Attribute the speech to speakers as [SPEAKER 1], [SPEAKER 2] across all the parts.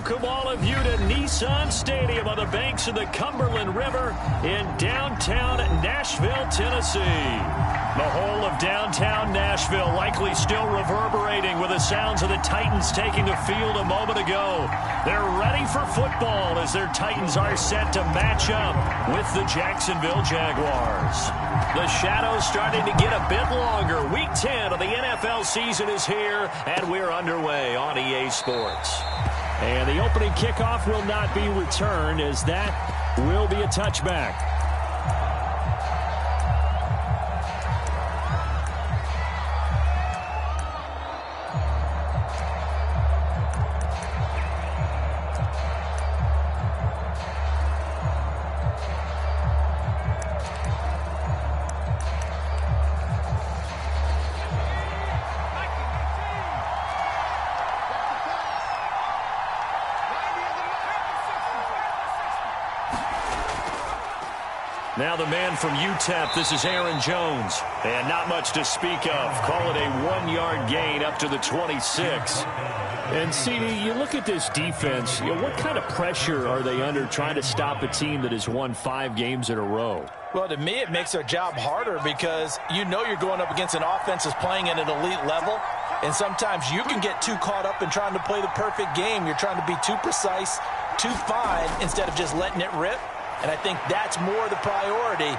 [SPEAKER 1] welcome all of you to Nissan Stadium on the banks of the Cumberland River in downtown Nashville, Tennessee. The whole of downtown Nashville likely still reverberating with the sounds of the Titans taking the field a moment ago. They're ready for football as their Titans are set to match up with the Jacksonville Jaguars. The shadow's starting to get a bit longer. Week 10 of the NFL season is here, and we're underway on EA Sports. And the opening kickoff will not be returned, as that will be a touchback. Now the man from UTEP, this is Aaron Jones. And not much to speak of. Call it a 1-yard gain up to the 26. And, CD, you look at this defense, what kind of pressure are they under trying to stop a team that has won 5 games in a row?
[SPEAKER 2] Well, to me, it makes their job harder because you know you're going up against an offense that's playing at an elite level. And sometimes you can get too caught up in trying to play the perfect game. You're trying to be too precise, too fine, instead of just letting it rip. And I think that's more the priority.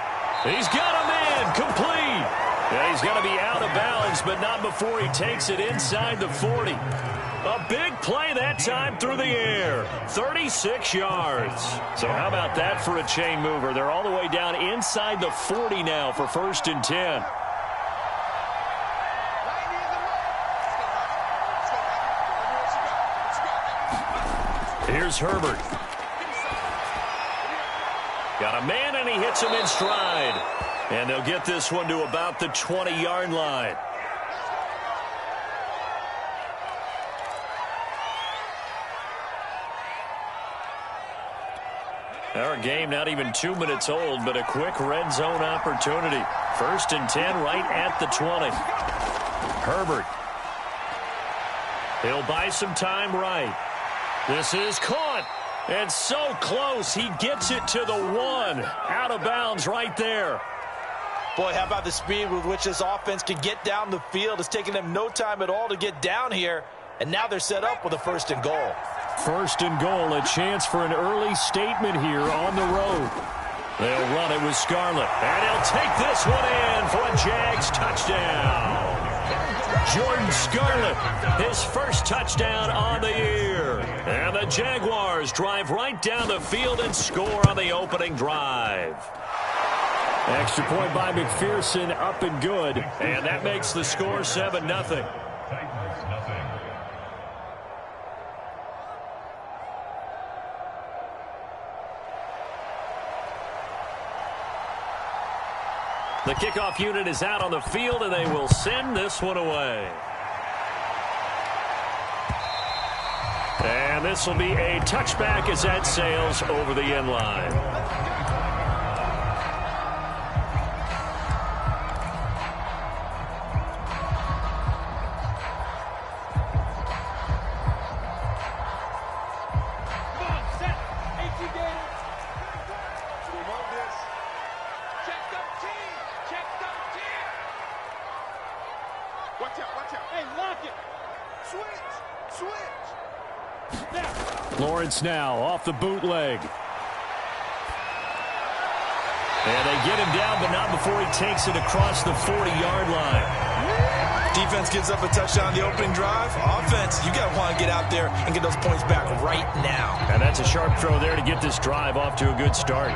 [SPEAKER 1] He's got him in, complete. Yeah, he's going to be out of bounds, but not before he takes it inside the 40. A big play that time through the air. 36 yards. So how about that for a chain mover? They're all the way down inside the 40 now for 1st and 10. Here's Herbert. Got a man, and he hits him in stride. And they'll get this one to about the 20-yard line. Our game not even 2 minutes old, but a quick red zone opportunity. 1st and 10 right at the 20. Herbert. He'll buy some time right. This is caught. And so close, he gets it to the 1. Out of bounds right there.
[SPEAKER 2] Boy, how about the speed with which this offense can get down the field? It's taken them no time at all to get down here. And now they're set up with a 1st and goal.
[SPEAKER 1] 1st and goal, a chance for an early statement here on the road. They'll run it with Scarlett. And he'll take this one in for a Jags touchdown. Jordan Scarlett, his first touchdown on the year. And the Jaguars drive right down the field and score on the opening drive. Extra point by McPherson, up and good. And that makes the score 7-0. The kickoff unit is out on the field, and they will send this one away. And this will be a touchback as that sails over the end line. Lawrence now off the bootleg. And they get him down, but not before he takes it across the 40-yard line.
[SPEAKER 2] Defense gives up a touchdown on the opening drive. Offense, you got to want to get out there and get those points back right now.
[SPEAKER 1] And that's a sharp throw there to get this drive off to a good start.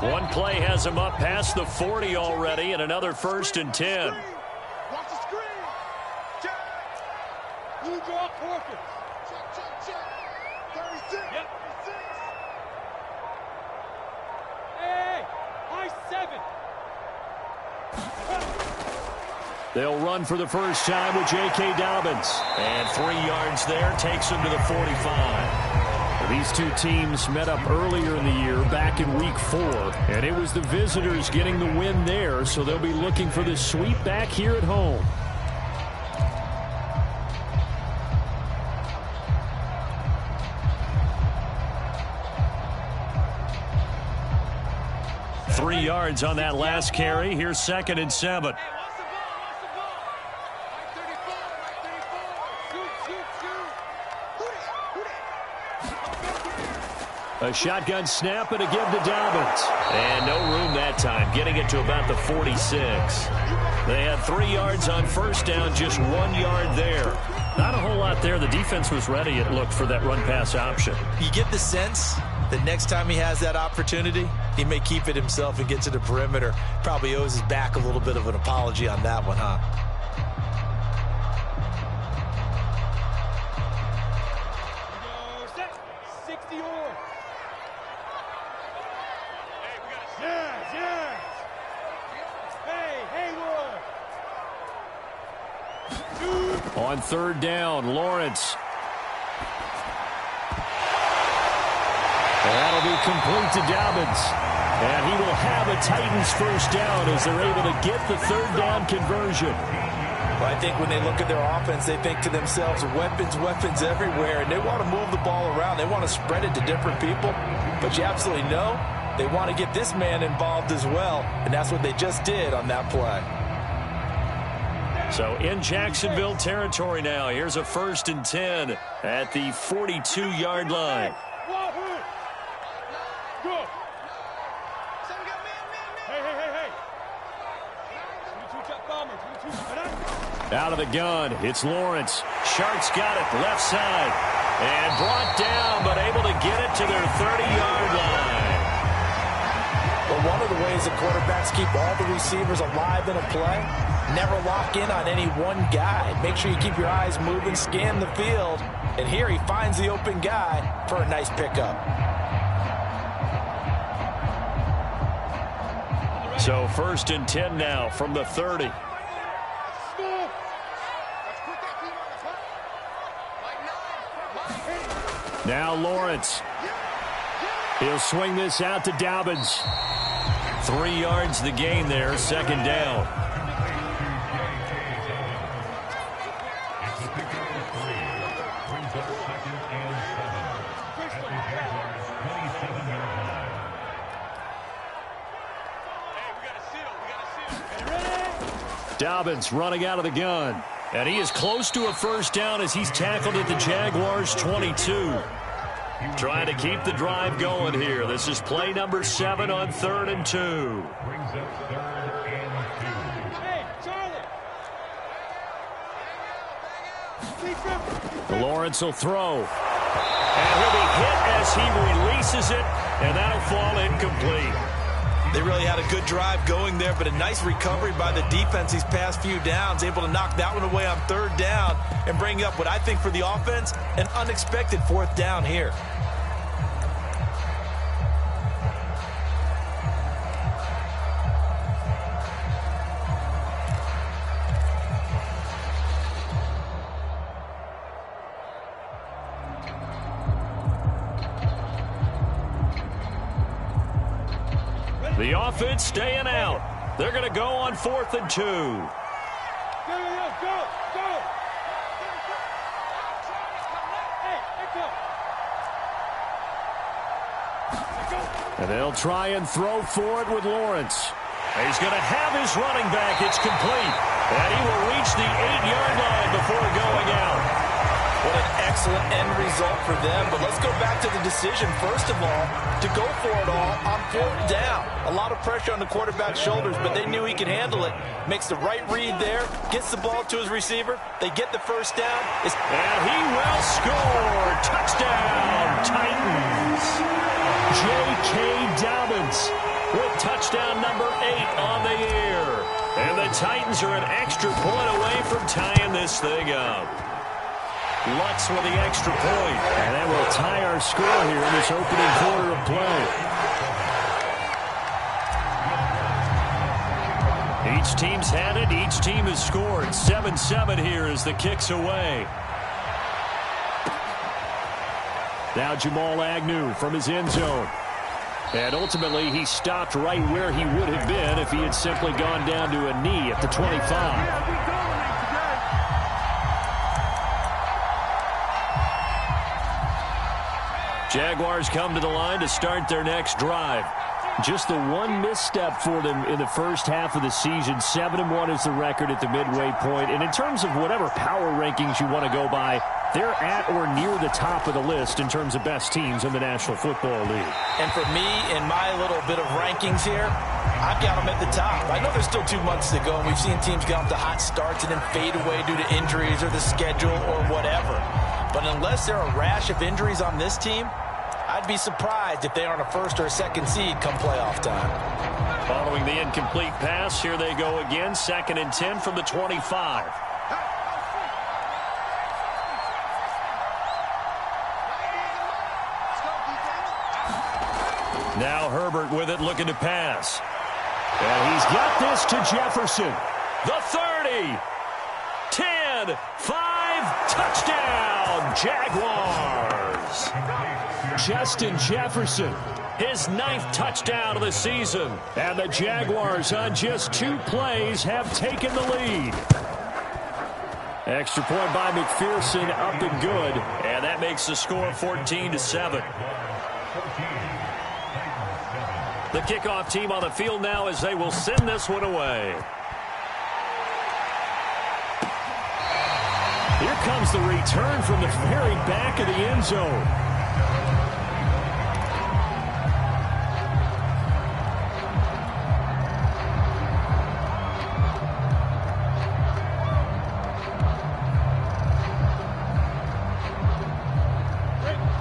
[SPEAKER 1] One play has him up past the 40 already, and another 1st and 10.
[SPEAKER 3] Watch the screen. Check. Blue draw Corkins. Check. 36. Yep. 36. Hey, I-7.
[SPEAKER 1] They'll run for the first time with J.K. Dobbins. And 3 yards there takes him to the 45. These two teams met up earlier in the year, back in Week 4, and it was the visitors getting the win there, so they'll be looking for this sweep back here at home. Three yards on that last carry. Here's 2nd and 7. A shotgun snap and a give to Dobbins. And no room that time, getting it to about the 46. They had 3 yards on first down, just 1 yard there. Not a whole lot there. The defense was ready, it looked, for that run-pass option.
[SPEAKER 2] You get the sense that next time he has that opportunity, he may keep it himself and get to the perimeter. Probably owes his back a little bit of an apology on that one, huh?
[SPEAKER 1] On 3rd down, Lawrence. That'll be complete to Dobbins. And he will have a Titans first down as they're able to get the 3rd down conversion.
[SPEAKER 2] Well, I think when they look at their offense, they think to themselves, weapons, weapons everywhere, and they want to move the ball around. They want to spread it to different people. But you absolutely know they want to get this man involved as well, and that's what they just did on that play.
[SPEAKER 1] So in Jacksonville territory now. Here's a 1st and 10 at the 42-yard line. Out of the gun, it's Lawrence. Sharks got it left side. And brought down, but able to get it to their 30-yard line.
[SPEAKER 2] Well, one of the ways that quarterbacks keep all the receivers alive in a play, never lock in on any one guy. Make sure you keep your eyes moving, scan the field. And here he finds the open guy for a nice pickup.
[SPEAKER 1] So 1st and 10 now from the 30. Now Lawrence. He'll swing this out to Dobbins. 3 yards the gain there, 2nd down. Dobbins running out of the gun. And he is close to a first down as he's tackled at the Jaguars' 22. Trying to keep the drive going here. This is play number 7 on 3rd and 2. Lawrence will throw. And he'll be hit as he releases it, and that'll fall incomplete.
[SPEAKER 2] They really had a good drive going there, but a nice recovery by the defense these past few downs, able to knock that one away on 3rd down and bring up what I think for the offense, an unexpected 4th down here.
[SPEAKER 1] The offense staying out. They're going to go on 4th and 2.
[SPEAKER 3] Go!
[SPEAKER 1] And they'll try and throw for it with Lawrence. He's going to have his running back. It's complete. And he will reach the 8-yard line before going out.
[SPEAKER 2] What an excellent end result for them. But let's go back to the decision, first of all, to go for it all on 4th down. A lot of pressure on the quarterback's shoulders, but they knew he could handle it. Makes the right read there, gets the ball to his receiver. They get the first down.
[SPEAKER 1] And he will score. Touchdown, Titans. J.K. Dobbins with touchdown number 8 on the year. And the Titans are an extra point away from tying this thing up. Lutz with the extra point. And that will tie our score here in this opening quarter of play. Each team's had it. Each team has scored. 7-7 here as the kick's away. Now Jamal Agnew from his end zone. And ultimately, he stopped right where he would have been if he had simply gone down to a knee at the 25. Jaguars come to the line to start their next drive. Just the one misstep for them in the first half of the season. 7-1 is the record at the midway point. And in terms of whatever power rankings you want to go by, they're at or near the top of the list in terms of best teams in the National Football League.
[SPEAKER 2] And for me, in my little bit of rankings here, I've got them at the top. I know there's still 2 months to go, and we've seen teams get off to hot starts and then fade away due to injuries or the schedule or whatever. But unless there are a rash of injuries on this team, I'd be surprised if they aren't a first or a second seed come playoff time.
[SPEAKER 1] Following the incomplete pass, here they go again. 2nd and 10 from the 25. Now Herbert with it, looking to pass. And he's got this to Jefferson. The 30. 10. 5. Touchdown, Jaguars. Justin Jefferson, his 9th touchdown of the season. And the Jaguars on just 2 plays have taken the lead. Extra point by McPherson, up and good. And that makes the score 14-7. The kickoff team on the field now as they will send this one away. Here comes the return from the very back of the end zone.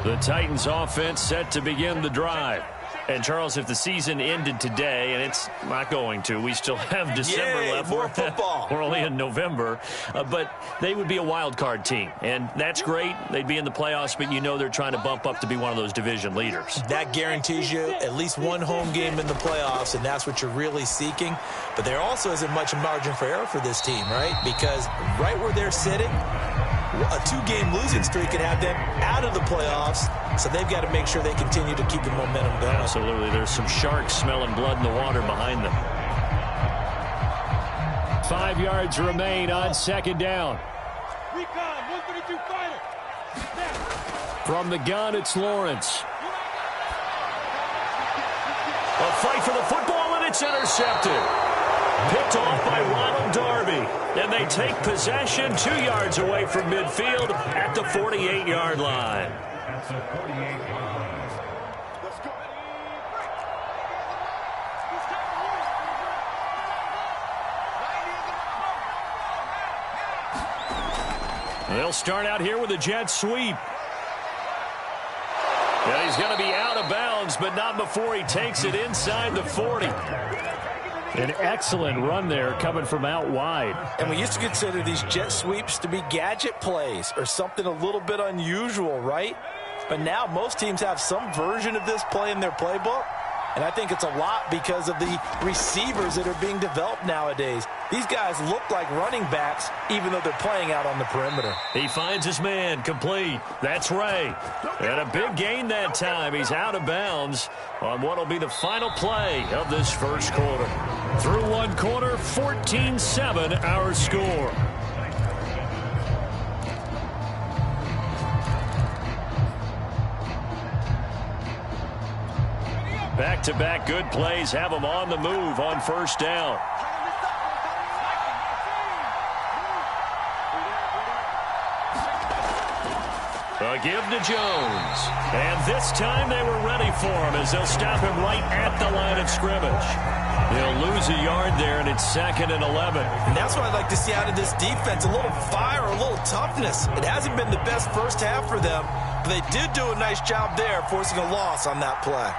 [SPEAKER 1] The Titans offense set to begin the drive. And, Charles, if the season ended today, and it's not going to, we still have December left.
[SPEAKER 2] More football.
[SPEAKER 1] We're only in November. But they would be a wild card team. And that's great. They'd be in the playoffs, but you know they're trying to bump up to be one of those division leaders.
[SPEAKER 2] That guarantees you at least one home game in the playoffs, and that's what you're really seeking. But there also isn't much margin for error for this team, right? Because right where they're sitting, a 2-game losing streak could have them out of the playoffs, so they've got to make sure they continue to keep the momentum going.
[SPEAKER 1] Absolutely. There's some sharks smelling blood in the water behind them. 5 yards remain on 2nd down.
[SPEAKER 3] Recon, 132 fighter.
[SPEAKER 1] From the gun, it's Lawrence. A fight for the football, and it's intercepted. Picked off by Ronald Darby. And they take possession 2 yards away from midfield at the 48-yard line. They'll start out here with a jet sweep. And he's going to be out of bounds, but not before he takes it inside the 40. An excellent run there coming from out wide.
[SPEAKER 2] And we used to consider these jet sweeps to be gadget plays or something a little bit unusual, right? But now most teams have some version of this play in their playbook. And I think it's a lot because of the receivers that are being developed nowadays. These guys look like running backs even though they're playing out on the perimeter.
[SPEAKER 1] He finds his man, complete. That's Ray. And a big gain that time. He's out of bounds on what will be the final play of this first quarter. Through one quarter, 14-7 our score. Back-to-back good plays have them on the move on 1st down. A give to Jones. And this time they were ready for him as they'll stop him right at the line of scrimmage. They'll lose a yard there, and it's 2nd and 11.
[SPEAKER 2] And that's what I'd like to see out of this defense, a little fire, a little toughness. It hasn't been the best first half for them, but they did do a nice job there forcing a loss on that play.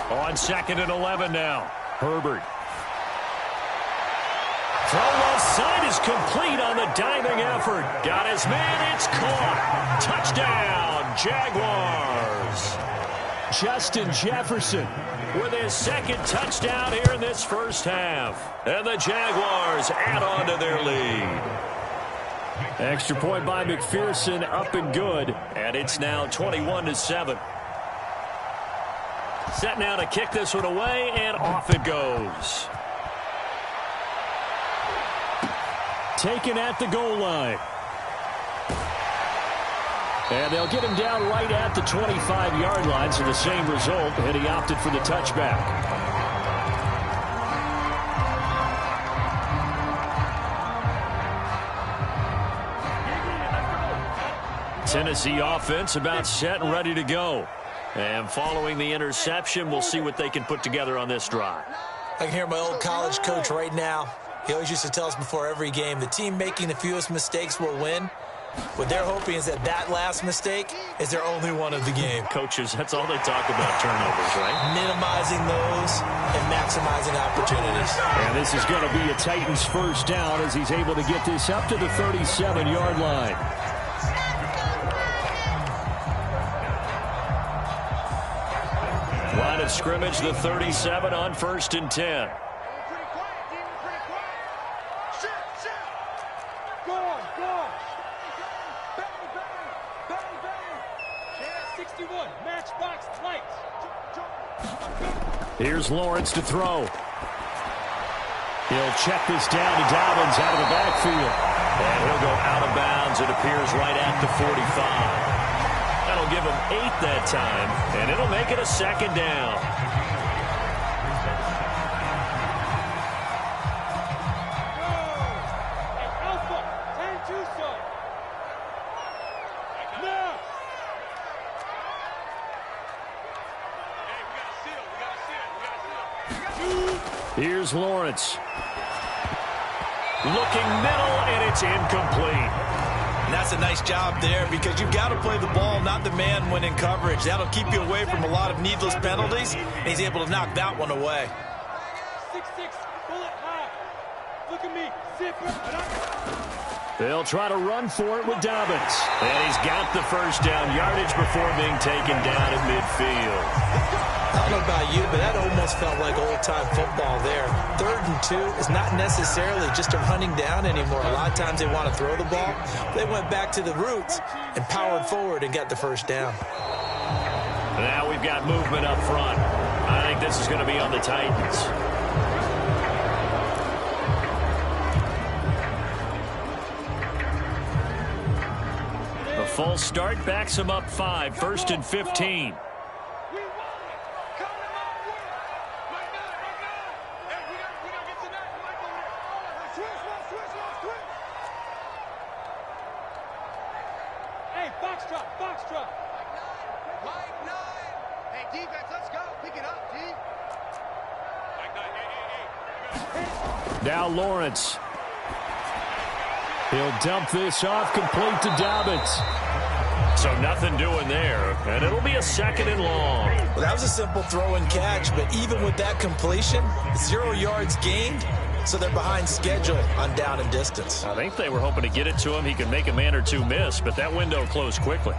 [SPEAKER 1] On 2nd and 11 now. Herbert. Throw left side is complete on the diving effort. Got his man. It's caught. Touchdown, Jaguars. Justin Jefferson with his second touchdown here in this first half. And the Jaguars add on to their lead. Extra point by McPherson, up and good. And it's now 21-7. Set now to kick this one away, and off it goes. Taken at the goal line. And they'll get him down right at the 25-yard line, so the same result, and he opted for the touchback. Tennessee offense about set and ready to go. And following the interception, we'll see what they can put together on this drive.
[SPEAKER 2] I can hear my old college coach right now. He always used to tell us before every game, the team making the fewest mistakes will win. What they're hoping is that that last mistake is their only one of the game.
[SPEAKER 1] Coaches, that's all they talk about, turnovers, right?
[SPEAKER 2] Minimizing those and maximizing opportunities.
[SPEAKER 1] And this is going to be a Titans first down as he's able to get this up to the 37-yard line. Line of scrimmage, the 37 on 1st and 10. Here's Lawrence to throw. He'll check this down to Dobbins out of the backfield. And he'll go out of bounds, it appears, right at the 45. That'll give him 8 that time, and it'll make it a second down. Here's Lawrence. Looking middle, and it's incomplete.
[SPEAKER 2] And that's a nice job there because you've got to play the ball, not the man when in coverage. That'll keep you away from a lot of needless penalties, and he's able to knock that one away.
[SPEAKER 3] 6'6", bullet high. Look at me.
[SPEAKER 1] They'll try to run for it with Dobbins. And he's got the first down yardage before being taken down at midfield.
[SPEAKER 2] I don't know about you, but that almost felt like old-time football there. 3rd and 2 is not necessarily just a running down anymore. A lot of times they want to throw the ball. They went back to the roots and powered forward and got the first down.
[SPEAKER 1] Now we've got movement up front. I think this is going to be on the Titans. The false start backs him up 5, 1st and 15. Now Lawrence. He'll dump this off, complete to Dobbins. So nothing doing there, and it'll be a 2nd and long.
[SPEAKER 2] Well, that was a simple throw and catch, but even with that completion, 0 yards gained, so they're behind schedule on down and distance.
[SPEAKER 1] I think they were hoping to get it to him. He could make a man or two miss, but that window closed quickly.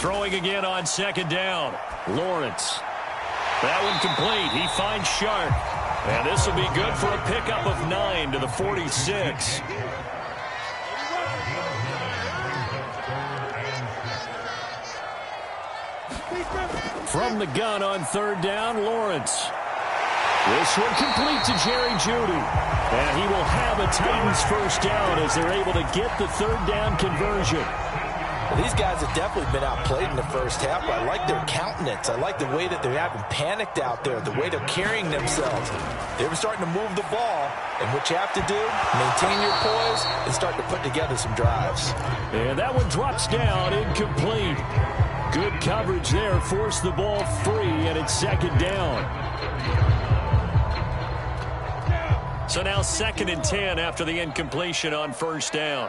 [SPEAKER 1] Throwing again on 2nd down. Lawrence. That one complete. He finds Sharp. And this will be good for a pickup of 9 to the 46. From the gun on 3rd down, Lawrence. This one complete to Jerry Jeudy. And he will have a Titans first down as they're able to get the 3rd down conversion.
[SPEAKER 2] Well, these guys have definitely been outplayed in the first half, but I like their countenance. I like the way that they haven't panicked out there, the way they're carrying themselves. They were starting to move the ball, and what you have to do, maintain your poise and start to put together some drives.
[SPEAKER 1] And that one drops down, incomplete. Good coverage there, forced the ball free, and it's 2nd down. So now 2nd and 10 after the incompletion on first down.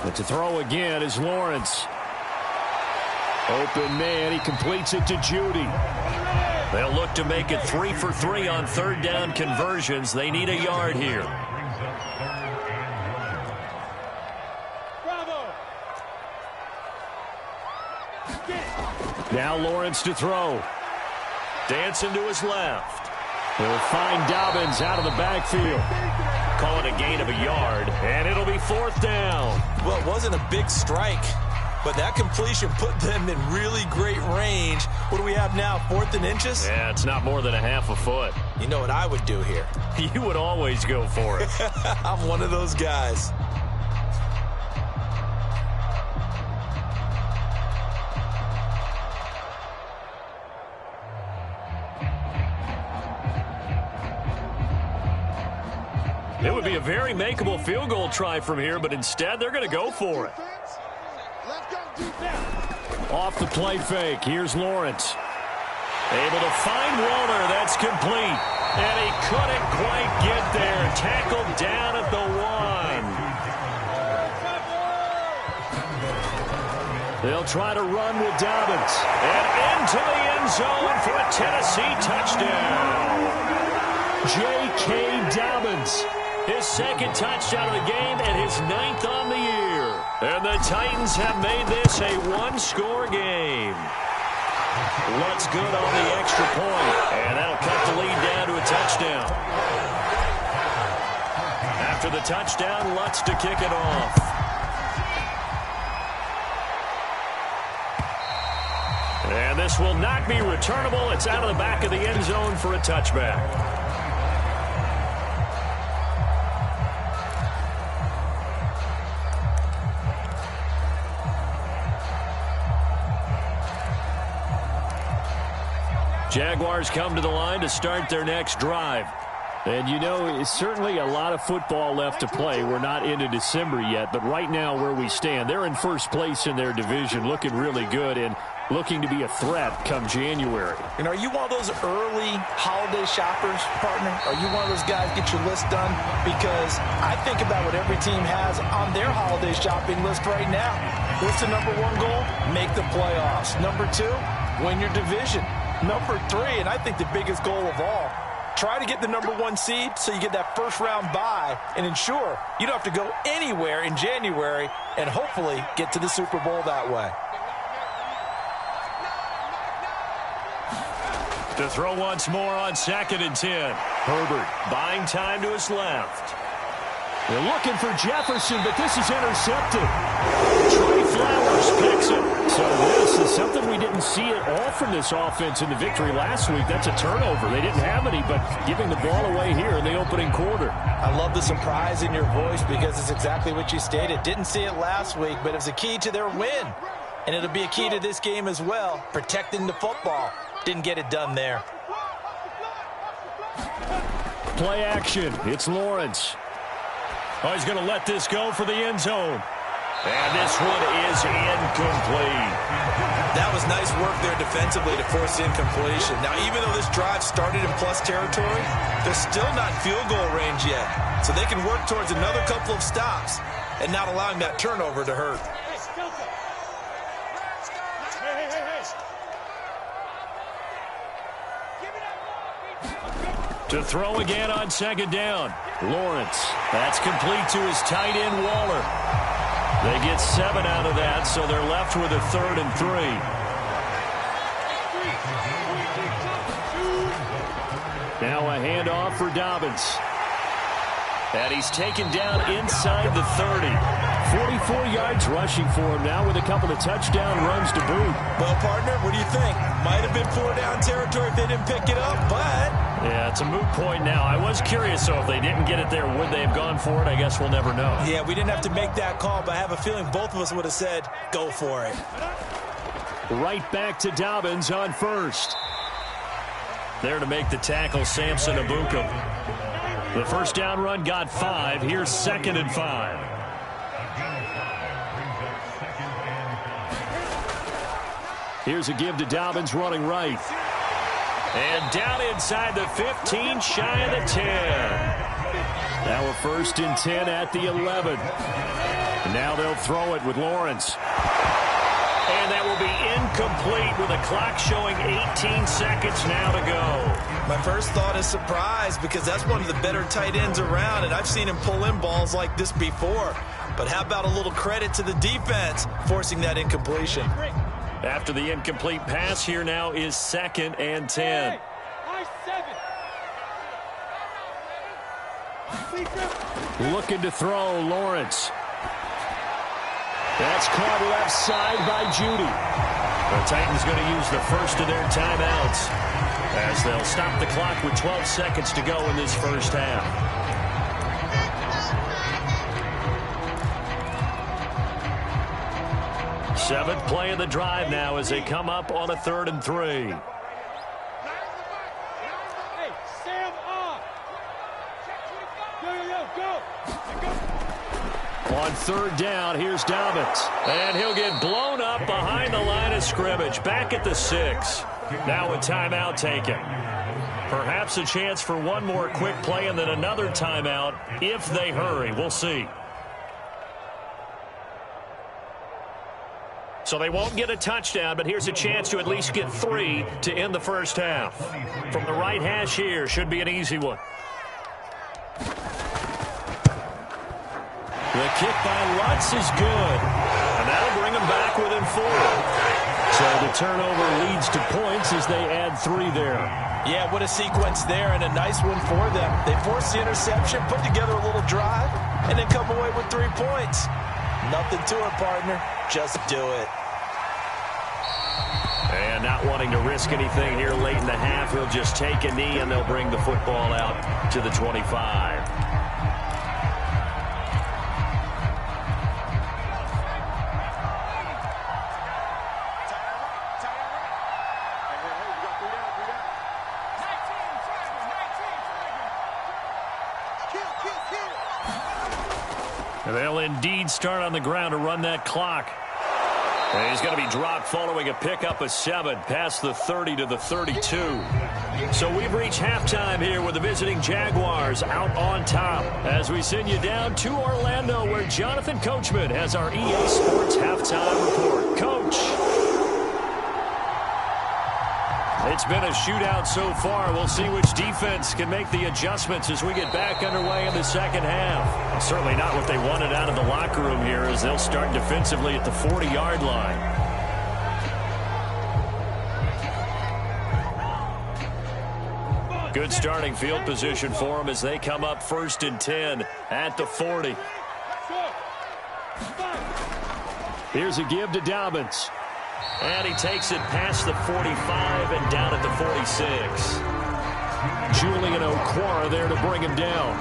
[SPEAKER 1] But to throw again is Lawrence. Open man, he completes it to Judy. They'll look to make it 3 for 3 on 3rd down conversions. They need a yard here. Now Lawrence to throw. Dancing to his left. He'll find Dobbins out of the backfield. Call it a gain of a yard, and it'll be 4th down.
[SPEAKER 2] Well, it wasn't a big strike, but that completion put them in really great range. What do we have now, 4th and inches?
[SPEAKER 1] Yeah, it's not more than a half a foot.
[SPEAKER 2] You know what I would do here?
[SPEAKER 1] You would always go for it.
[SPEAKER 2] I'm one of those guys.
[SPEAKER 1] It would be a very makeable field goal try from here, but instead they're going to go for it. Off the play fake, here's Lawrence. Able to find Waller, that's complete. And he couldn't quite get there. Tackled down at the 1. They'll try to run with Dobbins. And into the end zone for a Tennessee touchdown. J.K. Dobbins. His 2nd touchdown of the game and his 9th on the year. And the Titans have made this a 1-score game. Lutz good on the extra point, and that'll cut the lead down to a touchdown. After the touchdown, Lutz to kick it off. And this will not be returnable. It's out of the back of the end zone for a touchback. Jaguars come to the line to start their next drive. And, you know, it's certainly a lot of football left to play. We're not into December yet, but right now where we stand, they're in first place in their division, looking really good and looking to be a threat come January.
[SPEAKER 2] And are you one of those early holiday shoppers, partner? Are you one of those guys get your list done? Because I think about what every team has on their holiday shopping list right now. What's the number 1 goal? Make the playoffs. Number 2, win your division. Number 3, and I think the biggest goal of all, try to get the number 1 seed so you get that first-round bye and ensure you don't have to go anywhere in January and hopefully get to the Super Bowl that way.
[SPEAKER 1] To throw once more on 2nd and 10. Herbert buying time to his left. They're looking for Jefferson, but this is intercepted. Trey Flowers picks it. So this is something we didn't see at all from this offense in the victory last week. That's a turnover. They didn't have any, but giving the ball away here in the opening quarter.
[SPEAKER 2] I love the surprise in your voice because it's exactly what you stated. Didn't see it last week, but it's a key to their win. And it'll be a key to this game as well, protecting the football. Didn't get it done there.
[SPEAKER 1] Play action. It's Lawrence. Oh, he's going to let this go for the end zone. And this one is incomplete.
[SPEAKER 2] That was nice work there defensively to force the incompletion. Now, even though this drive started in plus territory, they're still not in field goal range yet. So they can work towards another couple of stops and not allowing that turnover to hurt.
[SPEAKER 1] To throw again on 2nd down. Lawrence. That's complete to his tight end, Waller. They get 7 out of that, so they're left with a 3rd and 3. Now a handoff for Dobbins. And he's taken down inside the 30. 44 yards rushing for him now with a couple of touchdown runs to boot.
[SPEAKER 2] Well, partner, what do you think? Might have been 4-down territory if they didn't pick it up, but...
[SPEAKER 1] Yeah, it's a moot point now. I was curious, so if they didn't get it there, would they have gone for it? I guess we'll never know.
[SPEAKER 2] Yeah, we didn't have to make that call, but I have a feeling both of us would have said, go for it.
[SPEAKER 1] Right back to Dobbins on first. There to make the tackle, Samson Abuka. The first down run got 5. Here's 2nd and 5. Here's a give to Dobbins running right. And down inside the 15, shy of the 10. Now a 1st and 10 at the 11. And now they'll throw it with Lawrence. And that will be incomplete with the clock showing 18 seconds now to go.
[SPEAKER 2] My first thought is surprise because that's one of the better tight ends around, and I've seen him pull in balls like this before. But how about a little credit to the defense forcing that incompletion?
[SPEAKER 1] After the incomplete pass, here now is 2nd and 10. Looking to throw, Lawrence. That's caught left side by Judy. The Titans going to use the first of their timeouts as they'll stop the clock with 12 seconds to go in this first half. Seventh play of the drive now as they come up on a 3rd and 3.
[SPEAKER 3] Hey, Sam on. Go.
[SPEAKER 1] On 3rd down, here's Dobbins. And he'll get blown up behind the line of scrimmage. Back at the 6. Now a timeout taken. Perhaps a chance for one more quick play and then another timeout if they hurry. We'll see. So they won't get a touchdown, but here's a chance to at least get 3 to end the first half. From the right hash here, should be an easy one. The kick by Lutz is good, and that'll bring them back within 4. So the turnover leads to points as they add 3 there.
[SPEAKER 2] Yeah, what a sequence there, and a nice one for them. They forced the interception, put together a little drive, and then come away with 3 points. Nothing to it, partner. Just do it.
[SPEAKER 1] And not wanting to risk anything here late in the half, he'll just take a knee, and they'll bring the football out to the 25. They'll indeed start on the ground to run that clock. And he's going to be dropped following a pickup of 7 past the 30 to the 32. So we've reached halftime here with the visiting Jaguars out on top as we send you down to Orlando where Jonathan Coachman has our EA Sports halftime report. Coach. It's been a shootout so far. We'll see which defense can make the adjustments as we get back underway in the second half. Certainly not what they wanted out of the locker room here as they'll start defensively at the 40-yard line. Good starting field position for them as they come up 1st and 10 at the 40. Here's a give to Dobbins. And he takes it past the 45 and down at the 46. Julian Okwara there to bring him down.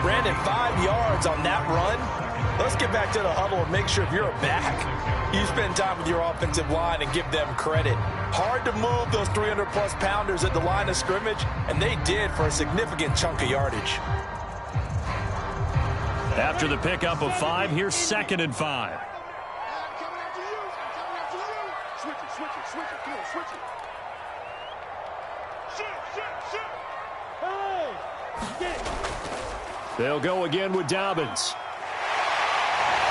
[SPEAKER 2] Brandon, 5 yards on that run. Let's get back to the huddle and make sure if you're a back, you spend time with your offensive line and give them credit. Hard to move those 300-plus pounders at the line of scrimmage, and they did for a significant chunk of yardage.
[SPEAKER 1] After the pickup of 5, here's 2nd and 5. They'll go again with Dobbins.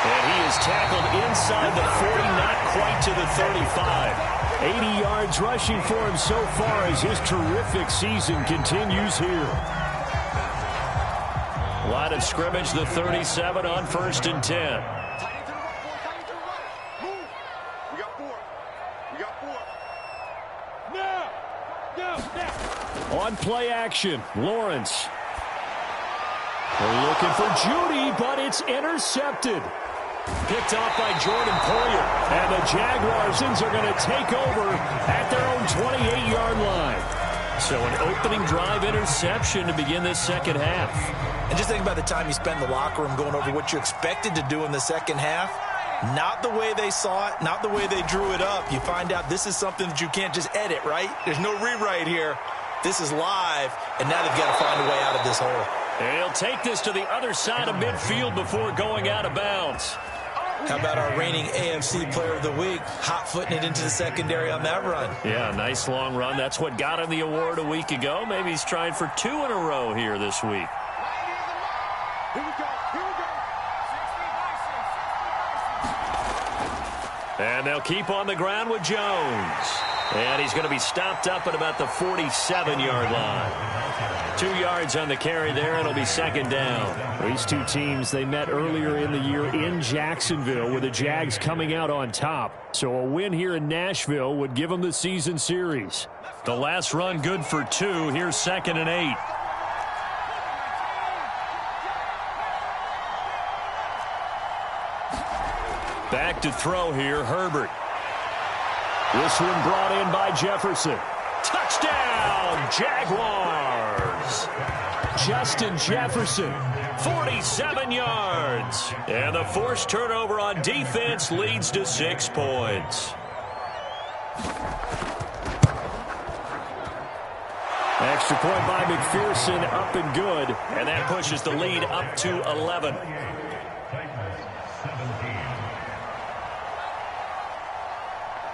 [SPEAKER 1] And he is tackled inside the 40, not quite to the 35. 80 yards rushing for him so far as his terrific season continues here. Line of scrimmage, the 37 on 1st and 10. On play action, Lawrence. They're looking for Judy, but it's intercepted. Picked off by Jordan Poyer. And the Jaguars are going to take over at their own 28-yard line. So an opening drive interception to begin this second half.
[SPEAKER 2] And just think about the time you spend in the locker room going over what you expected to do in the second half. Not the way they saw it, not the way they drew it up. You find out this is something that you can't just edit, right? There's no rewrite here. This is live, and now they've got to find a way out of this hole.
[SPEAKER 1] And he'll take this to the other side of midfield before going out of bounds.
[SPEAKER 2] How about our reigning AFC Player of the Week, hot-footing it into the secondary on that run?
[SPEAKER 1] Yeah, nice long run. That's what got him the award a week ago. Maybe he's trying for 2 in a row here this week.
[SPEAKER 3] Here we go.
[SPEAKER 1] And they'll keep on the ground with Jones. And he's going to be stopped up at about the 47-yard line. 2 yards on the carry there. It'll be second down.
[SPEAKER 4] These two teams, they met earlier in the year in Jacksonville with the Jags coming out on top. So a win here in Nashville would give them the season series.
[SPEAKER 1] The last run good for 2. Here's 2nd and 8. Back to throw here, Herbert.
[SPEAKER 4] This one brought in by Jefferson.
[SPEAKER 1] Touchdown, Jaguars.
[SPEAKER 4] Justin Jefferson.
[SPEAKER 1] 47 yards. And the forced turnover on defense leads to 6 points.
[SPEAKER 4] Extra point by McPherson, up and good.
[SPEAKER 1] And that pushes the lead up to 11.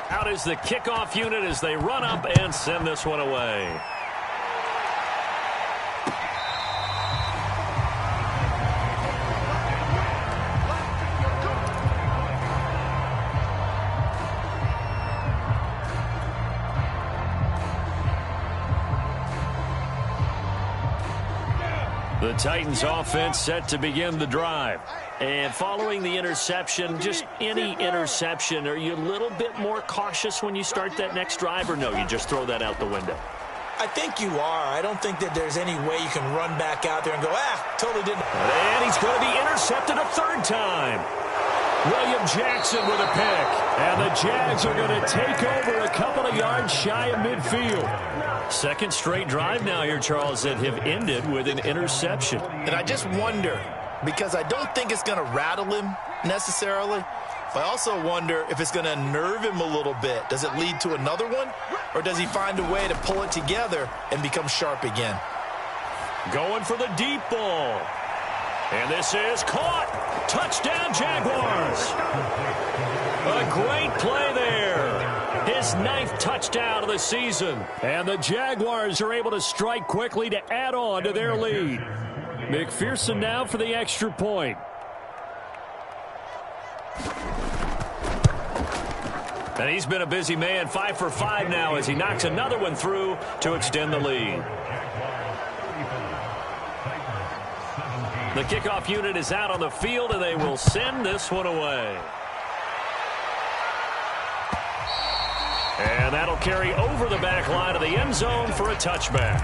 [SPEAKER 1] Out is the kickoff unit as they run up and send this one away. The Titans offense set to begin the drive. And following the interception, just any interception, are you a little bit more cautious when you start that next drive, or no, you just throw that out the window?
[SPEAKER 2] I think you are. I don't think that there's any way you can run back out there and go, totally didn't.
[SPEAKER 1] And he's going to be intercepted a 3rd time.
[SPEAKER 4] William Jackson with a pick. And the Jags are going to take over a couple of yards shy of midfield.
[SPEAKER 1] 2nd straight drive now here, Charles, that have ended with an interception.
[SPEAKER 5] And I just wonder, because I don't think it's going to rattle him necessarily, but I also wonder if it's going to unnerve him a little bit. Does it lead to another one, or does he find a way to pull it together and become sharp again?
[SPEAKER 1] Going for the deep ball. And this is caught. Touchdown, Jaguars. A great play there. His 9th touchdown of the season.
[SPEAKER 4] And the Jaguars are able to strike quickly to add on to their lead. McPherson now for the extra point.
[SPEAKER 1] And he's been a busy man, 5 for 5 now as he knocks another one through to extend the lead. The kickoff unit is out on the field, and they will send this one away. And that'll carry over the back line of the end zone for a touchback.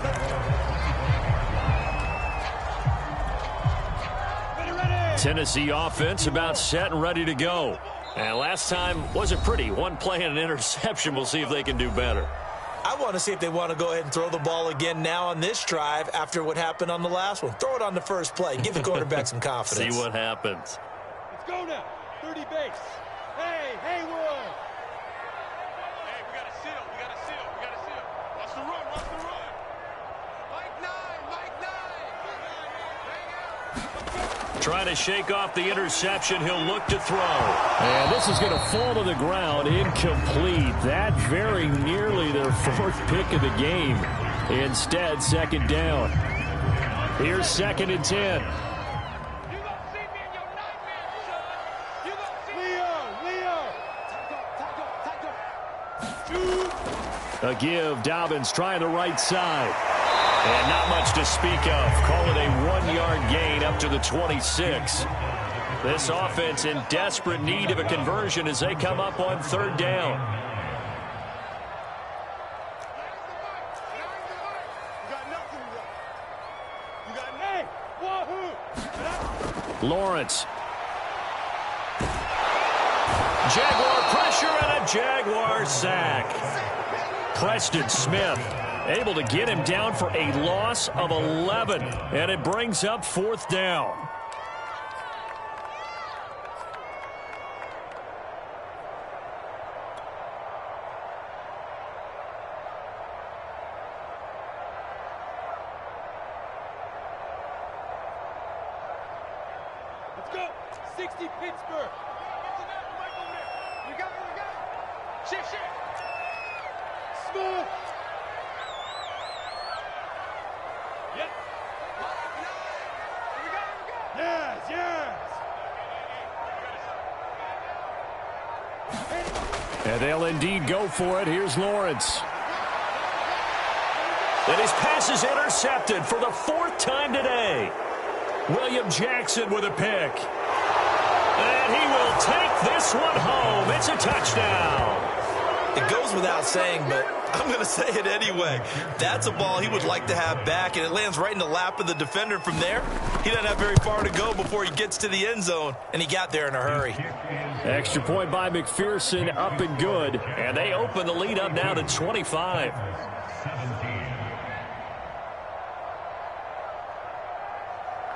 [SPEAKER 1] Tennessee offense about set and ready to go. And last time wasn't pretty. One play and an interception. We'll see if they can do better.
[SPEAKER 2] I want to see if they want to go ahead and throw the ball again now on this drive after what happened on the last one. Throw it on the first play. Give the quarterback some confidence.
[SPEAKER 1] See what happens.
[SPEAKER 3] Let's go now. 30 base. Hey, Haywood. Hey, we got to seal. We got to seal. We got to seal. Watch the run. Watch the run. Mike 9. Mike 9.
[SPEAKER 1] Trying to shake off the interception. He'll look to throw.
[SPEAKER 4] And this is going to fall to the ground. Incomplete. That very nearly their 4th pick of the game. Instead, 2nd down. Here's 2nd and 10. A give. Dobbins trying the right side. And not much to speak of. Call it a 1-yard gain up to the 26. This offense in desperate need of a conversion as they come up on 3rd down. Lawrence.
[SPEAKER 1] Jaguar pressure and a Jaguar sack. Preston Smith able to get him down for a loss of 11. And it brings up 4th down.
[SPEAKER 3] Let's go. 60 Pittsburgh. You got it. Shift. Smooth. Yep. Here we go. Yes.
[SPEAKER 4] And they'll indeed go for it. Here's Lawrence. And his pass is intercepted for the 4th time today. William Jackson with a pick. And he will take this one home. It's a touchdown.
[SPEAKER 5] It goes without saying, but I'm going to say it anyway. That's a ball he would like to have back, and it lands right in the lap of the defender from there. He doesn't have very far to go before he gets to the end zone, and he got there in a hurry.
[SPEAKER 4] Extra point by McPherson, up and good. And they open the lead up now to 25.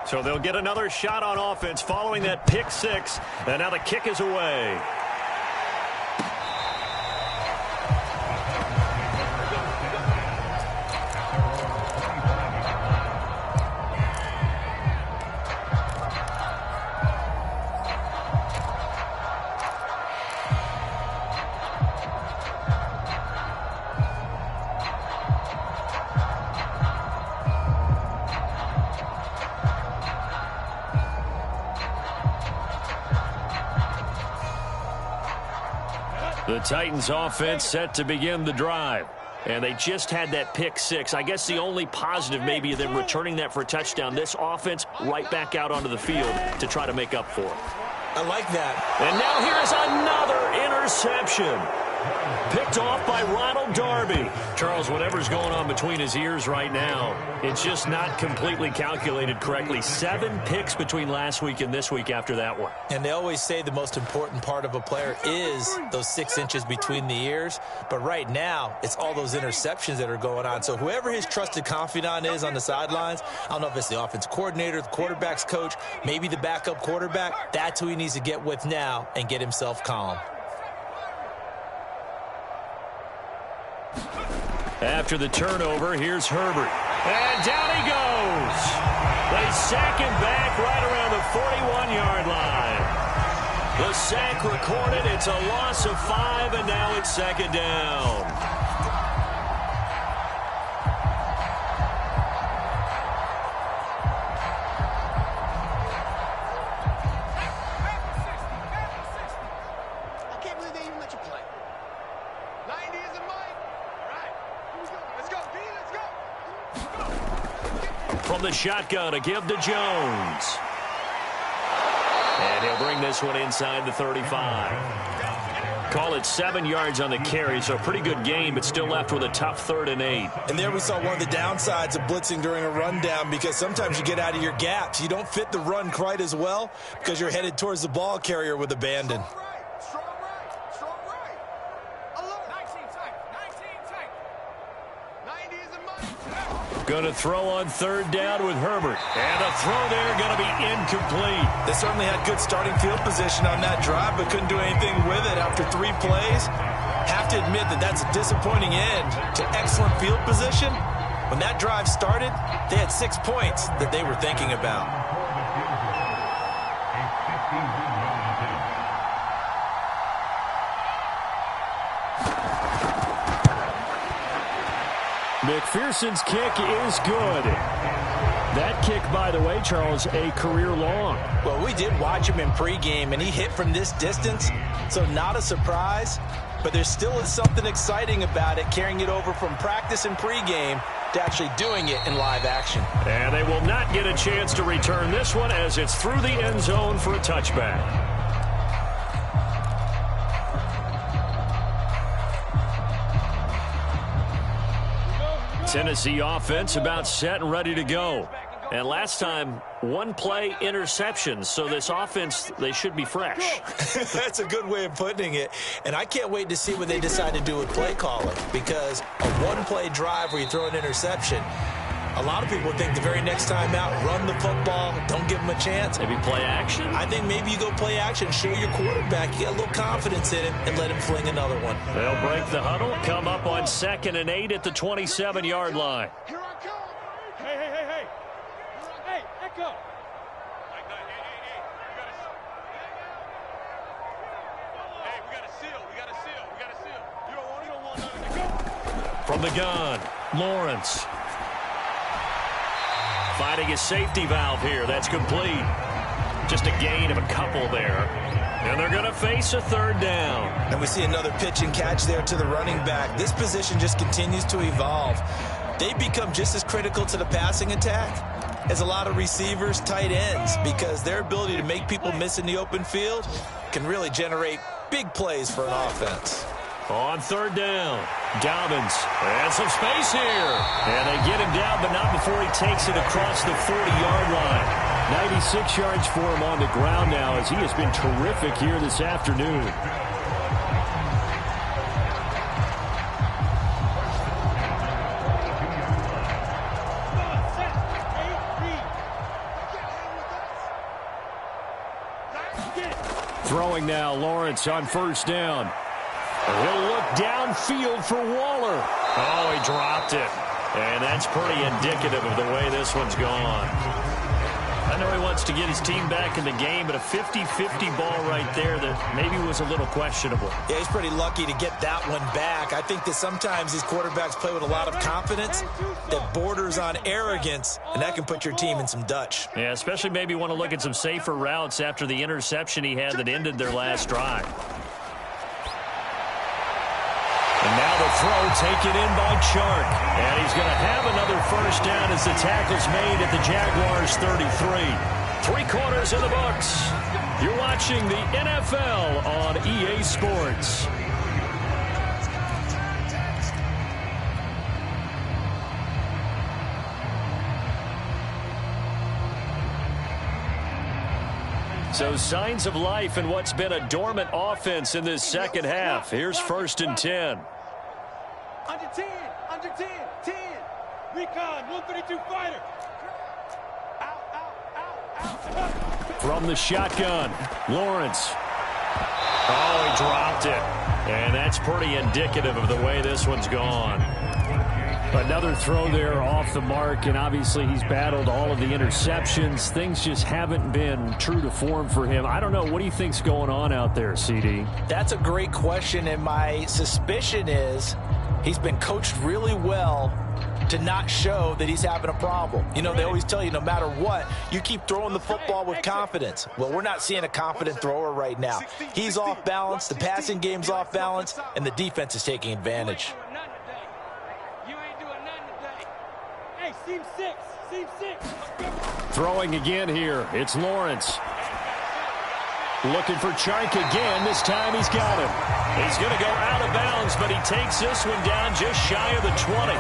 [SPEAKER 4] So they'll get another shot on offense following that pick six. And now the kick is away. The Titans offense set to begin the drive. And they just had that pick six. I guess the only positive maybe of them returning that for a touchdown. This offense right back out onto the field to try to make up for it.
[SPEAKER 5] I like that.
[SPEAKER 4] And now here's another interception. Picked off by Ronald Darby. Charles, whatever's going on between his ears right now, it's just not completely calculated correctly. 7 picks between last week and this week after that one.
[SPEAKER 2] And they always say the most important part of a player is those 6 inches between the ears. But right now, it's all those interceptions that are going on. So whoever his trusted confidant is on the sidelines, I don't know if it's the offensive coordinator, the quarterback's coach, maybe the backup quarterback, that's who he needs to get with now and get himself calm.
[SPEAKER 4] After the turnover, here's Herbert. And down he goes. They sack him back right around the 41-yard line. The sack recorded. It's a loss of 5, and now it's 2nd down. From the shotgun, a give to Jones. And he'll bring this one inside the 35. Call it 7 yards on the carry, so a pretty good game, but still left with a tough 3rd and 8.
[SPEAKER 5] And there we saw one of the downsides of blitzing during a rundown, because sometimes you get out of your gaps. You don't fit the run quite as well because you're headed towards the ball carrier with abandon.
[SPEAKER 4] Going to throw on 3rd down with Herbert. And the throw there going to be incomplete.
[SPEAKER 5] They certainly had good starting field position on that drive, but couldn't do anything with it after 3 plays. Have to admit that that's a disappointing end to excellent field position. When that drive started, they had 6 points that they were thinking about.
[SPEAKER 4] McPherson's kick is good. That kick, by the way, Charles, a career long.
[SPEAKER 2] Well, we did watch him in pregame, and he hit from this distance, so not a surprise. But there still is something exciting about it, carrying it over from practice and pregame to actually doing it in live action.
[SPEAKER 4] And they will not get a chance to return this one as it's through the end zone for a touchback. Tennessee offense about set and ready to go. And last time, 1 play interception. So this offense, they should be fresh.
[SPEAKER 2] That's a good way of putting it. And I can't wait to see what they decide to do with play calling. Because a 1-play drive where you throw an interception, a lot of people think the very next time out, run the football, don't give them a chance.
[SPEAKER 4] Maybe play action?
[SPEAKER 2] I think maybe you go play action, show your quarterback you got a little confidence in him, and let him fling another one.
[SPEAKER 4] They'll break the huddle, come up on 2nd and 8 at the 27-yard line.
[SPEAKER 3] Here I come. Hey. Hey, Echo.
[SPEAKER 4] From the gun, Lawrence. Finding his safety valve here. That's complete. Just a gain of a couple there. And they're going to face a third down.
[SPEAKER 5] And we see another pitch and catch there to the running back. This position just continues to evolve. They become just as critical to the passing attack as a lot of receivers, tight ends, because their ability to make people miss in the open field can really generate big plays for an offense.
[SPEAKER 4] On third down, Dobbins, and some space here. And they get him down, but not before he takes it across the 40-yard line. 96 yards for him on the ground now, as he has been terrific here this afternoon. Throwing now, Lawrence on first down. He'll look downfield for Waller. Oh, he dropped it. And that's pretty indicative of the way this one's gone. I know he wants to get his team back in the game, but a 50-50 ball right there that maybe was a little questionable.
[SPEAKER 5] Yeah, he's pretty lucky to get that one back. I think that sometimes these quarterbacks play with a lot of confidence that borders on arrogance, and that can put your team in some Dutch.
[SPEAKER 4] Yeah, especially maybe want to look at some safer routes after the interception he had that ended their last drive. And now the throw taken in by Chark. And he's going to have another first down as the tackle's made at the Jaguars' 33. 3 quarters in the books. You're watching the NFL on EA Sports. So signs of life in what's been a dormant offense in this second half. Here's 1st and 10.
[SPEAKER 3] Under 10, 10. Recon, 132 fighter. Out.
[SPEAKER 4] From the shotgun, Lawrence. Oh, he dropped it. And that's pretty indicative of the way this one's gone. Another throw there off the mark, and obviously he's battled all of the interceptions. Things just haven't been true to form for him. I don't know. What do you think's going on out there, CD?
[SPEAKER 2] That's a great question, and my suspicion is he's been coached really well to not show that he's having a problem. You know, they always tell you no matter what, you keep throwing the football with confidence. Well, we're not seeing a confident thrower right now. He's off balance, the passing game's off balance, and the defense is taking advantage.
[SPEAKER 3] Seam 6.
[SPEAKER 4] Throwing again here. It's Lawrence. Looking for Chark again. This time he's got him. He's going to go out of bounds, but he takes this one down just shy of the 20.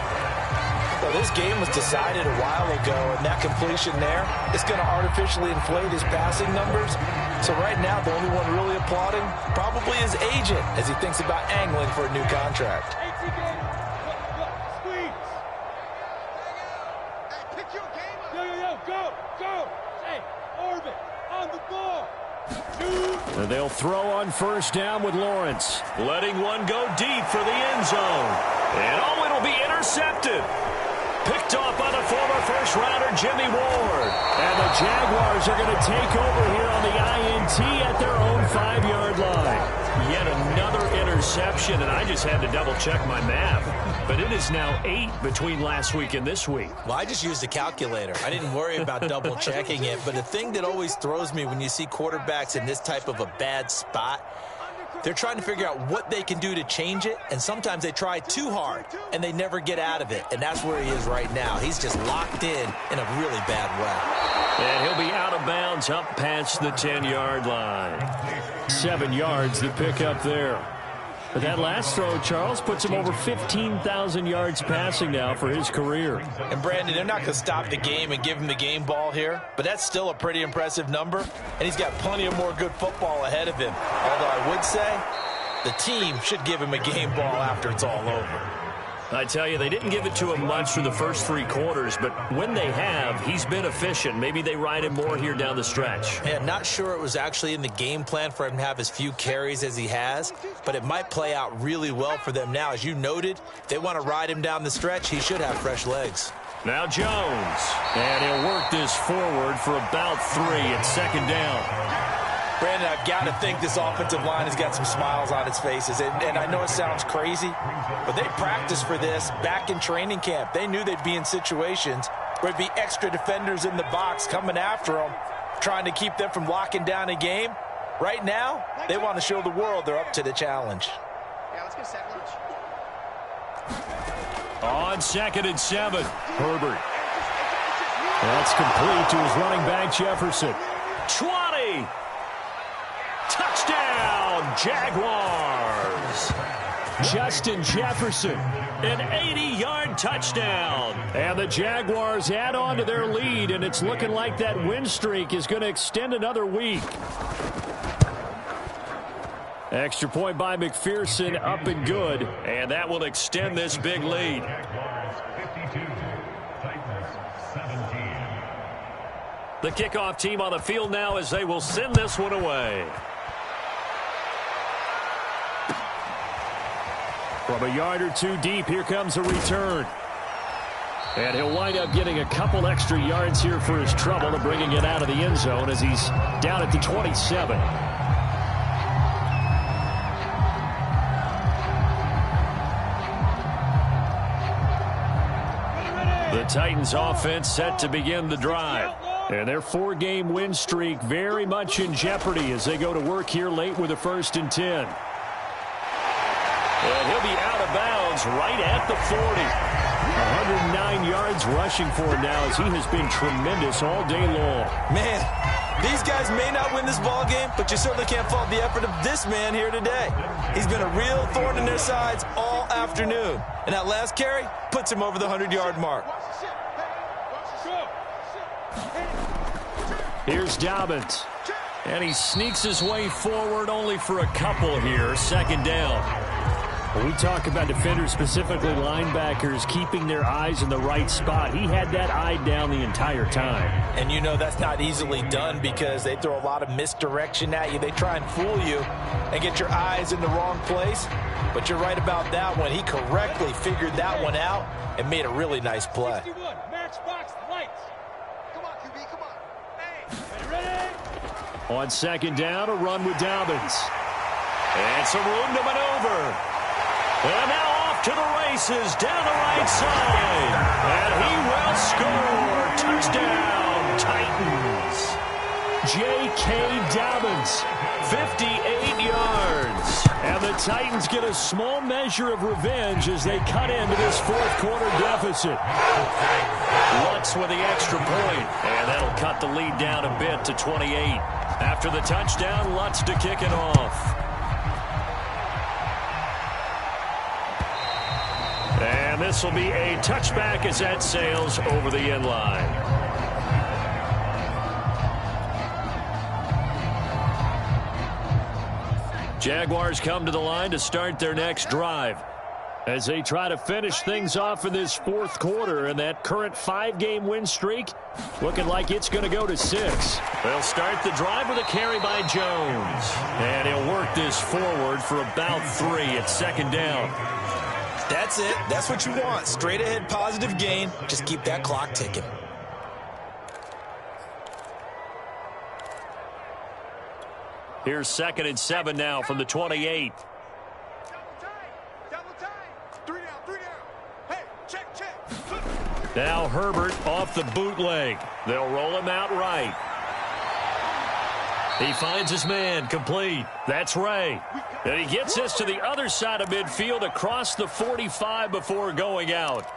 [SPEAKER 2] Well, this game was decided a while ago, and that completion there is going to artificially inflate his passing numbers. So right now, the only one really applauding probably his agent as he thinks about angling for a new contract.
[SPEAKER 3] Go. Hey, orbit, on the ball.
[SPEAKER 4] And they'll throw on first down with Lawrence. Letting one go deep for the end zone. And it'll be intercepted. Picked off by the former first-rounder Jimmy Ward. And the Jaguars are going to take over here on the INT at their own 5-yard line. Yet another interception, and I just had to double-check my math. But it is now 8 between last week and this week.
[SPEAKER 5] Well, I just used a calculator. I didn't worry about double-checking it. But the thing that always throws me when you see quarterbacks in this type of a bad spot, they're trying to figure out what they can do to change it, and sometimes they try too hard, and they never get out of it. And that's where he is right now. He's just locked in a really bad way.
[SPEAKER 4] And he'll be out of bounds up past the 10-yard line. 7 yards to pick up there. But that last throw, Charles, puts him over 15,000 yards passing now for his career.
[SPEAKER 2] And, Brandon, they're not going to stop the game and give him the game ball here, but that's still a pretty impressive number, and he's got plenty of more good football ahead of him. Although I would say the team should give him a game ball after it's all over.
[SPEAKER 4] I tell you, they didn't give it to him much for the first 3 quarters, but when they have, he's been efficient. Maybe they ride him more here down the stretch.
[SPEAKER 5] Yeah, not sure it was actually in the game plan for him to have as few carries as he has, but it might play out really well for them now. As you noted, if they want to ride him down the stretch, he should have fresh legs.
[SPEAKER 4] Now Jones, and he'll work this forward for about 3 at 2nd down.
[SPEAKER 2] Brandon, I've got to think this offensive line has got some smiles on its faces. And I know it sounds crazy, but they practiced for this back in training camp. They knew they'd be in situations where there'd be extra defenders in the box coming after them, trying to keep them from locking down a game. Right now, they want to show the world they're up to the challenge.
[SPEAKER 3] Yeah, let's get set lunch.
[SPEAKER 4] On 2nd and 7, Herbert. That's complete to his running back, Jefferson. 20. Touchdown, Jaguars. Justin Jefferson, an 80-yard touchdown. And the Jaguars add on to their lead, and it's looking like that win streak is going to extend another week. Extra point by McPherson, up and good. And that will extend this big lead. The kickoff team on the field now as they will send this one away. From a yard or two deep, here comes a return. And he'll wind up getting a couple extra yards here for his trouble and bringing it out of the end zone as he's down at the 27. The Titans offense set to begin the drive. And their 4-game win streak very much in jeopardy as they go to work here late with a 1st and 10. And he'll be out of bounds right at the 40. 109 yards rushing for him now as he has been tremendous all day long.
[SPEAKER 2] Man, these guys may not win this ball game, but you certainly can't fault the effort of this man here today. He's been a real thorn in their sides all afternoon. And that last carry puts him over the 100-yard mark.
[SPEAKER 4] Here's Dobbins. And he sneaks his way forward only for a couple here. 2nd down. When we talk about defenders, specifically linebackers, keeping their eyes in the right spot, he had that eye down the entire time.
[SPEAKER 2] And you know that's not easily done because they throw a lot of misdirection at you. They try and fool you and get your eyes in the wrong place. But you're right about that one. He correctly figured that one out and made a really nice play.
[SPEAKER 3] 61, matchbox lights. Come on, QB, come on. Hey, ready?
[SPEAKER 4] On 2nd down, a run with Dobbins. And some room to maneuver. And now off to the races down the right side. And he will score. Touchdown, Titans. J.K. Dobbins, 58 yards. And the Titans get a small measure of revenge as they cut into this 4th quarter deficit. Lutz with the extra point. And that'll cut the lead down a bit to 28. After the touchdown, Lutz to kick it off. And this will be a touchback as that sails over the end line. Jaguars come to the line to start their next drive as they try to finish things off in this 4th quarter, and that current 5-game win streak looking like it's going to go to 6. They'll start the drive with a carry by Jones, and he'll work this forward for about 3 at 2nd down.
[SPEAKER 2] That's it. That's what you want. Straight ahead positive gain. Just keep that clock ticking.
[SPEAKER 4] Here's 2nd and 7 now from the 28.
[SPEAKER 3] Double time. 3 down. Hey, check.
[SPEAKER 4] Now Herbert off the bootleg. They'll roll him out right. He finds his man, complete. That's Ray. And he gets this to the other side of midfield across the 45 before going out.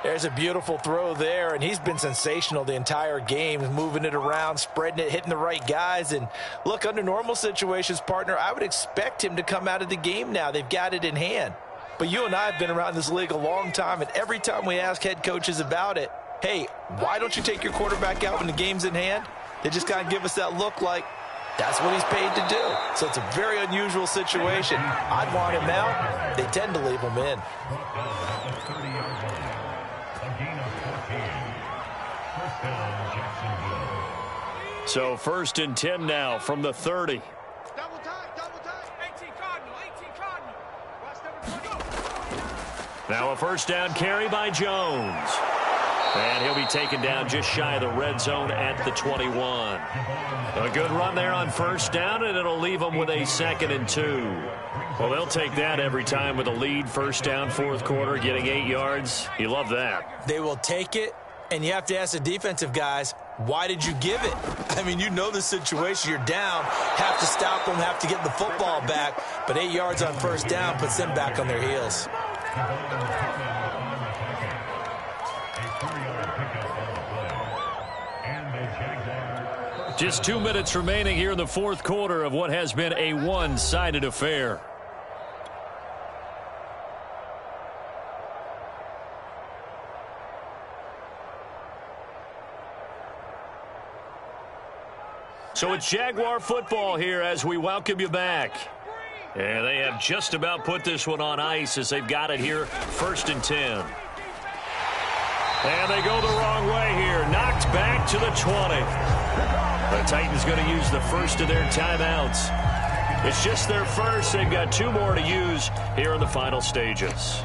[SPEAKER 2] There's a beautiful throw there, and he's been sensational the entire game, moving it around, spreading it, hitting the right guys. And look, under normal situations, partner, I would expect him to come out of the game now. They've got it in hand. But you and I have been around this league a long time, and every time we ask head coaches about it, hey, why don't you take your quarterback out when the game's in hand? They just kind of give us that look like that's what he's paid to do. So it's a very unusual situation. I'd want him out. They tend to leave him in.
[SPEAKER 4] So 1st and 10 now from the 30.
[SPEAKER 3] Double time. 18 Cardinal. Watch number 20.
[SPEAKER 4] Now a 1st down carry by Jones. And he'll be taken down just shy of the red zone at the 21. A good run there on first down, and it'll leave them with a 2nd and 2. Well, they'll take that every time with a lead, first down, fourth quarter, getting 8 yards. You love that.
[SPEAKER 2] They will take it, and you have to ask the defensive guys, why did you give it? I mean, you know the situation. You're down, have to stop them, have to get the football back, but 8 yards on first down puts them back on their heels.
[SPEAKER 4] Just 2 minutes remaining here in the fourth quarter of what has been a one-sided affair. So it's Jaguar football here as we welcome you back. And they have just about put this one on ice as they've got it here, 1st and 10. And they go the wrong way here. Knocked back to the 20. The Titans going to use the first of their timeouts. It's just their first. They've got 2 more to use here in the final stages.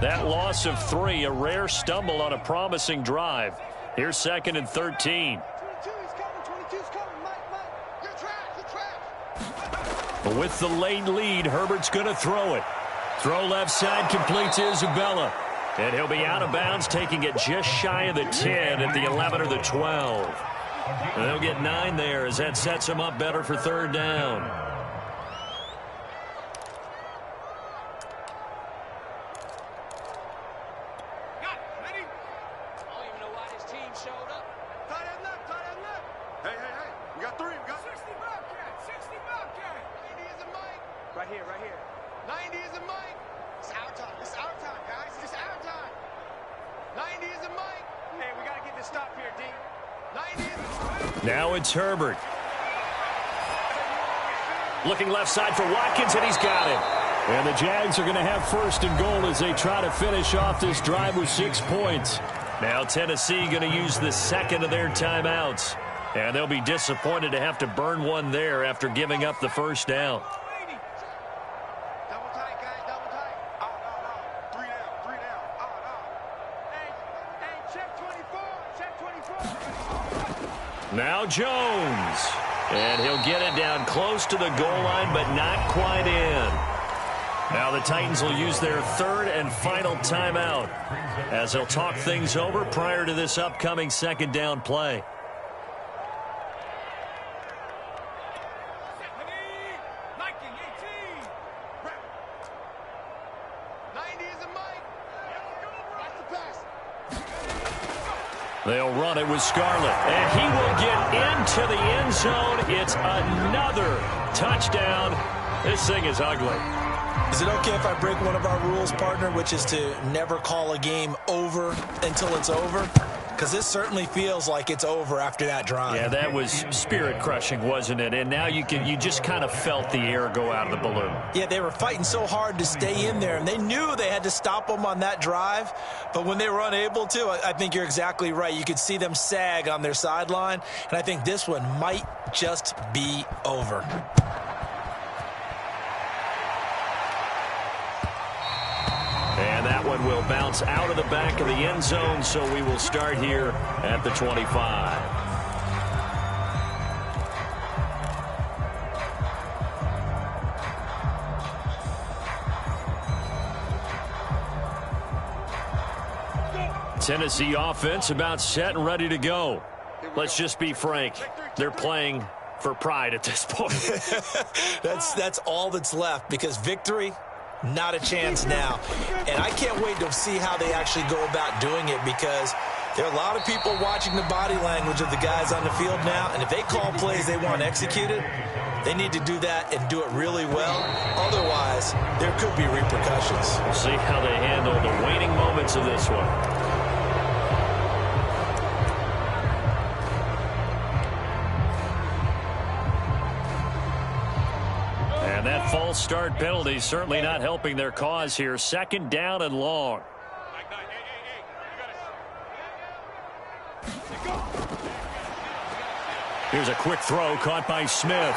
[SPEAKER 4] That loss of 3, a rare stumble on a promising drive. Here's 2nd and 13. But with the late lead, Herbert's going to throw it. Throw left side, complete to Isabella. And he'll be out of bounds, taking it just shy of the 10 at the 11 or the 12. And they'll get 9 there as that sets them up better for 3rd down. Now it's Herbert. Looking left side for Watkins, and he's got it. And the Jags are going to have 1st and goal as they try to finish off this drive with 6 points. Now Tennessee going to use the 2nd of their timeouts. And they'll be disappointed to have to burn one there after giving up the first down.
[SPEAKER 3] Double tight, guys, double tight. Three down. Hey, check 24.
[SPEAKER 4] Now Jones. And he'll get it down close to the goal line, but not quite in. Now the Titans will use their 3rd and final timeout as they'll talk things over prior to this upcoming 2nd down play. They'll run it with Scarlett, and he will get into the end zone. It's another touchdown. This thing is ugly.
[SPEAKER 2] Is it okay if I break one of our rules, partner, which is to never call a game over until it's over? Because this certainly feels like it's over after that drive.
[SPEAKER 4] Yeah, that was spirit-crushing, wasn't it? And now you just kind of felt the air go out of the balloon.
[SPEAKER 2] Yeah, they were fighting so hard to stay in there, and they knew they had to stop them on that drive. But when they were unable to, I think you're exactly right. You could see them sag on their sideline, and I think this one might just be over.
[SPEAKER 4] And that one will bounce out of the back of the end zone, so we will start here at the 25. Tennessee offense about set and ready to go. Let's just be frank. They're playing for pride at this point.
[SPEAKER 2] That's all that's left, because victory, not a chance now. And I can't wait to see how they actually go about doing it, because there are a lot of people watching the body language of the guys on the field now, and if they call plays they want executed, they need to do that and do it really well. Otherwise, there could be repercussions.
[SPEAKER 4] We'll see how they handle the waning moments of this one. And that false start penalty certainly not helping their cause here. 2nd down and long. Here's a quick throw caught by Smith.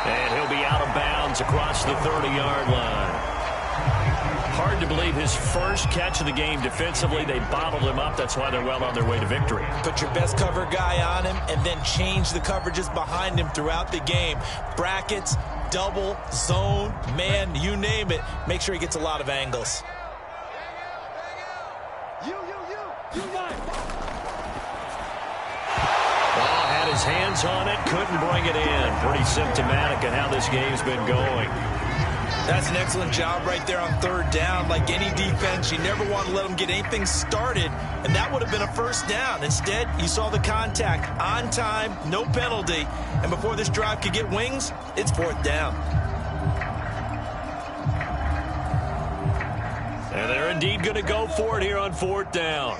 [SPEAKER 4] And he'll be out of bounds across the 30-yard line. Hard to believe his first catch of the game defensively. They bottled him up. That's why they're well on their way to victory.
[SPEAKER 2] Put your best cover guy on him and then change the coverages behind him throughout the game. Brackets, double, zone, man, you name it. Make sure he gets a lot of angles.
[SPEAKER 4] Had his hands on it, couldn't bring it in. Pretty symptomatic of how this game's been going.
[SPEAKER 2] That's an excellent job right there on third down. Like any defense, you never want to let them get anything started, and that would have been a first down. Instead, you saw the contact on time, no penalty, and before this drive could get wings, it's fourth down.
[SPEAKER 4] And they're indeed going to go for it here on fourth down.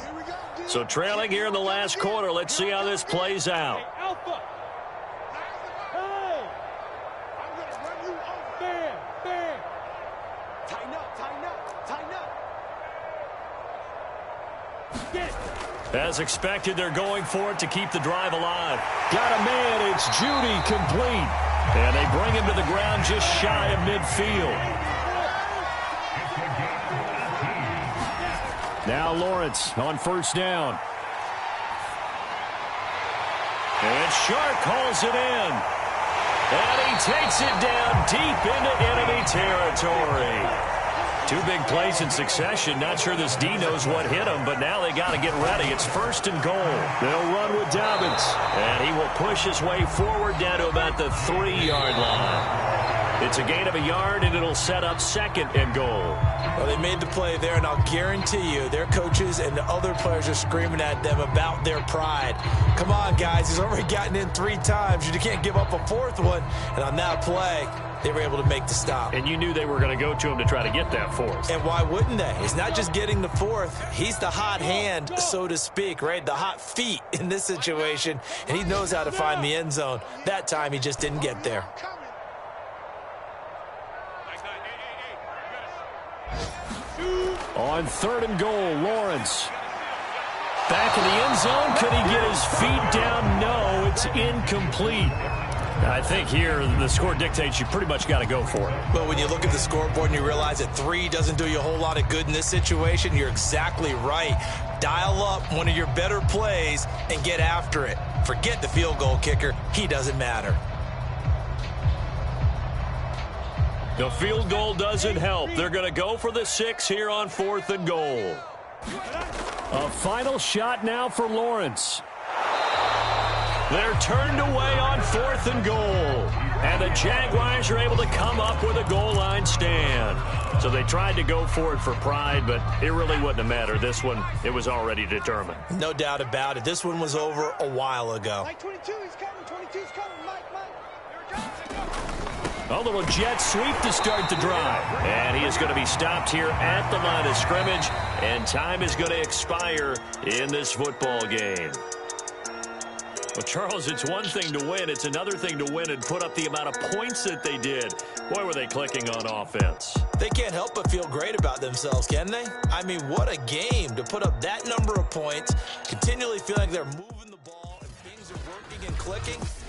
[SPEAKER 4] So trailing here in the last quarter, let's see how this plays out. As expected, they're going for it to keep the drive alive. Got a man, it's Judy, complete. And they bring him to the ground just shy of midfield. Now Lawrence on first down. And Shark hauls it in. And he takes it down deep into enemy territory. Two big plays in succession. Not sure this D knows what hit him, but now they got to get ready. It's first and goal. They'll run with Dobbins. And he will push his way forward down to about the 3-yard line. It's a gain of a yard, and it'll set up second and goal.
[SPEAKER 2] Well, they made the play there, and I'll guarantee you their coaches and the other players are screaming at them about their pride. Come on, guys. He's already gotten in 3 times. You can't give up a fourth one. And on that play, they were able to make the stop.
[SPEAKER 4] And you knew they were going to go to him to try to get that fourth.
[SPEAKER 2] And why wouldn't they? It's not just getting the fourth. He's the hot hand, so to speak, right? The hot feet in this situation. And he knows how to find the end zone. That time, he just didn't get there.
[SPEAKER 4] On third and goal, Lawrence. Back in the end zone. Could he get his feet down? No, it's incomplete. I think here the score dictates you pretty much got to go for it.
[SPEAKER 2] But when you look at the scoreboard and you realize that 3 doesn't do you a whole lot of good in this situation, you're exactly right. Dial up one of your better plays and get after it. Forget the field goal kicker. He doesn't matter.
[SPEAKER 4] The field goal doesn't help. They're going to go for the 6 here on fourth and goal. A final shot now for Lawrence. They're turned away on fourth and goal. And the Jaguars are able to come up with a goal line stand. So they tried to go for it for pride, but it really wouldn't have mattered. This one, it was already determined.
[SPEAKER 2] No doubt about it. This one was over a while ago.
[SPEAKER 3] Mike 22, he's coming. 22's coming. Mike.
[SPEAKER 4] A little jet sweep to start the drive. And he is going to be stopped here at the line of scrimmage. And time is going to expire in this football game. Well, Charles, it's one thing to win. It's another thing to win and put up the amount of points that they did. Boy, were they clicking on offense.
[SPEAKER 2] They can't help but feel great about themselves, can they? I mean, what a game to put up that number of points, continually feeling like they're moving the ball and things are working and clicking.